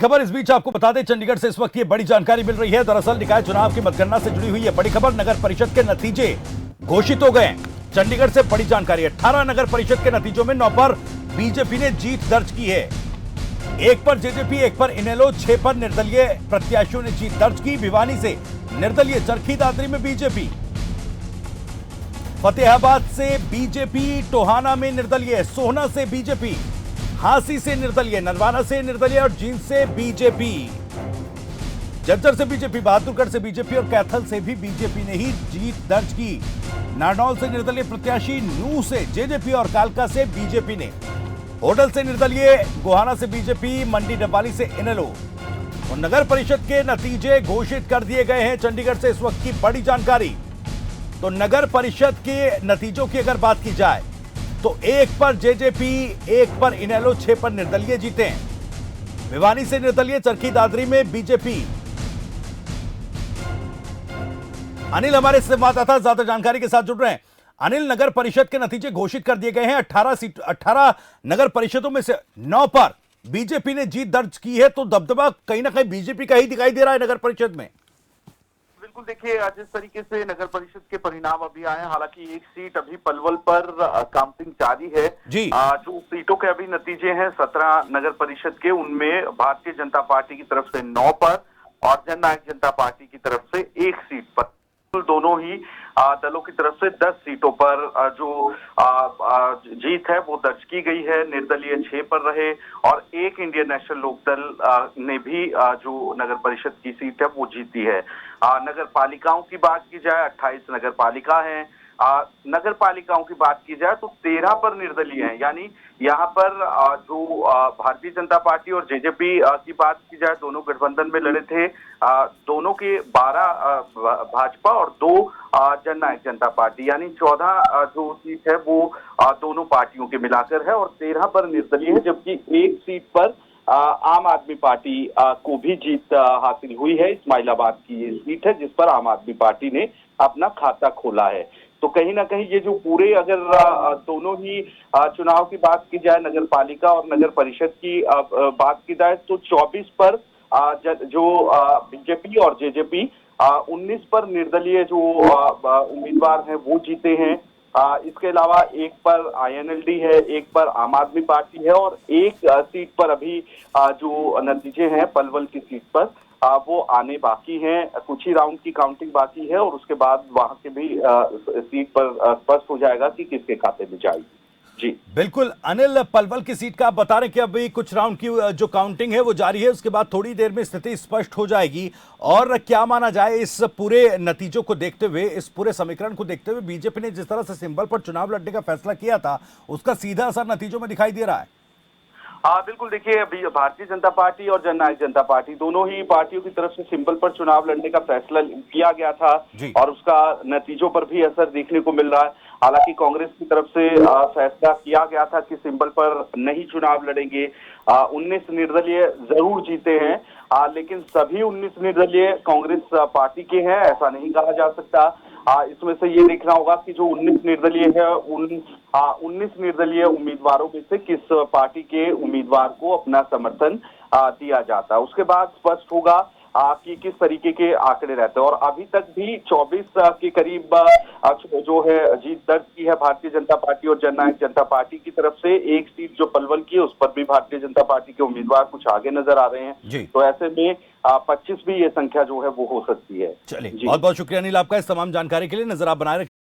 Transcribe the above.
खबर इस बीच आपको बता दें, चंडीगढ़ से इस वक्त ये बड़ी जानकारी मिल रही है। दरअसल निकाय चुनाव की मतगणना से जुड़ी हुई है बड़ी खबर। नगर परिषद के नतीजे घोषित हो गए। चंडीगढ़ से बड़ी जानकारी, 18 नगर परिषद के नतीजों में 9 पर बीजेपी ने जीत दर्ज की है। 1 पर जेजेपी, 1 पर इनेलो, 6 पर निर्दलीय प्रत्याशियों ने जीत दर्ज की। भिवानी से निर्दलीय, चरखी दादरी में बीजेपी, फतेहाबाद से बीजेपी, टोहाना में निर्दलीय, सोहना से बीजेपी, हांसी से निर्दलीय, नरवाना से निर्दलीय और जींद से बीजेपी, जज्जर से बीजेपी, बहादुरगढ़ से बीजेपी और कैथल से भी बीजेपी ने ही जीत दर्ज की। नारनौल से निर्दलीय प्रत्याशी, नूह से जेजेपी और कालका से बीजेपी ने, होडल से निर्दलीय, गोहाना से बीजेपी, मंडी डब्बाली से इनेलो। और नगर परिषद के नतीजे घोषित कर दिए गए हैं। चंडीगढ़ से इस वक्त की बड़ी जानकारी। तो नगर परिषद के नतीजों की अगर बात की जाए तो 1 पर जेजेपी, 1 पर इनेलो, 6 पर निर्दलीय जीते हैं। भिवानी से निर्दलीय, चरखी दादरी में बीजेपी। अनिल हमारे संवाददाता ज्यादा जानकारी के साथ जुड़ रहे हैं। अनिल, नगर परिषद के नतीजे घोषित कर दिए गए हैं। 18 नगर परिषदों में से 9 पर बीजेपी ने जीत दर्ज की है। तो दबदबा कहीं ना कहीं बीजेपी का ही दिखाई दे रहा है नगर परिषद में। बिल्कुल, देखिए जिस तरीके से नगर परिषद के परिणाम अभी आए, हालांकि एक सीट अभी पलवल पर काउंटिंग जारी है जी। जो सीटों के अभी नतीजे हैं 17 नगर परिषद के, उनमें भारतीय जनता पार्टी की तरफ से 9 पर और जननायक जनता पार्टी की तरफ से 1 सीट पर, दोनों ही दलों की तरफ से 10 सीटों पर जो जीत है वो दर्ज की गई है। निर्दलीय 6 पर रहे और 1 इंडियन नेशनल लोकदल ने भी जो नगर परिषद की सीट है वो जीती है। नगर पालिकाओं की बात की जाए, 28 नगर पालिका है। नगर पालिकाओं की बात की जाए तो 13 पर निर्दलीय हैं, यानी यहाँ पर जो भारतीय जनता पार्टी और जेजेपी की बात की जाए, दोनों गठबंधन में लड़े थे। दोनों के 12 भाजपा और 2 जननायक जनता पार्टी, यानी 14 जो सीट है वो दोनों पार्टियों के मिलाकर है और 13 पर निर्दलीय है, जबकि 1 सीट पर आम आदमी पार्टी को भी जीत हासिल हुई है। इस्माइलाबाद की ये सीट है जिस पर आम आदमी पार्टी ने अपना खाता खोला है। तो कहीं ना कहीं ये जो पूरे अगर दोनों ही चुनाव की बात की जाए, नगर पालिका और नगर परिषद की बात की जाए, तो 24 पर जो बीजेपी और जेजेपी, 19 पर निर्दलीय जो उम्मीदवार हैं वो जीते हैं। इसके अलावा 1 पर आईएनएलडी है, 1 पर आम आदमी पार्टी है और 1 सीट पर अभी जो नतीजे हैं पलवल की सीट पर वो आने बाकी हैं। कुछ ही राउंड की काउंटिंग बाकी है और उसके बाद वहां के भी सीट पर स्पष्ट हो जाएगा कि किसके खाते में जाएगी। जी बिल्कुल अनिल, पलवल की सीट का आप बता रहे हैं कि अभी कुछ राउंड की जो काउंटिंग है वो जारी है, उसके बाद थोड़ी देर में स्थिति स्पष्ट हो जाएगी। और क्या माना जाए इस पूरे नतीजों को देखते हुए, इस पूरे समीकरण को देखते हुए, बीजेपी ने जिस तरह से सिंबल पर चुनाव लड़ने का फैसला किया था उसका सीधा असर नतीजों में दिखाई दे रहा है। बिल्कुल, देखिए अभी भारतीय जनता पार्टी और जननायक जनता पार्टी दोनों ही पार्टियों की तरफ से सिंबल पर चुनाव लड़ने का फैसला किया गया था और उसका नतीजों पर भी असर देखने को मिल रहा है। हालांकि कांग्रेस की तरफ से फैसला किया गया था कि सिंबल पर नहीं चुनाव लड़ेंगे। 19 निर्दलीय जरूर जीते हैं, लेकिन सभी 19 निर्दलीय कांग्रेस पार्टी के हैं ऐसा नहीं कहा जा सकता। इसमें से ये देखना होगा कि जो 19 निर्दलीय है उन 19 निर्दलीय उम्मीदवारों में से किस पार्टी के उम्मीदवार को अपना समर्थन दिया जाता है। उसके बाद स्पष्ट होगा कि किस तरीके के आंकड़े रहते हैं। और अभी तक भी 24 के करीब जो है जीत दर्ज की है भारतीय जनता पार्टी और जननायक जनता पार्टी की तरफ से। 1 सीट जो पलवल की है उस पर भी भारतीय जनता पार्टी के उम्मीदवार कुछ आगे नजर आ रहे हैं। तो ऐसे में 25 भी ये संख्या जो है वो हो सकती है। चलिए, बहुत बहुत शुक्रिया अनिल आपका इस तमाम जानकारी के लिए। नजर आप बनाए रखें।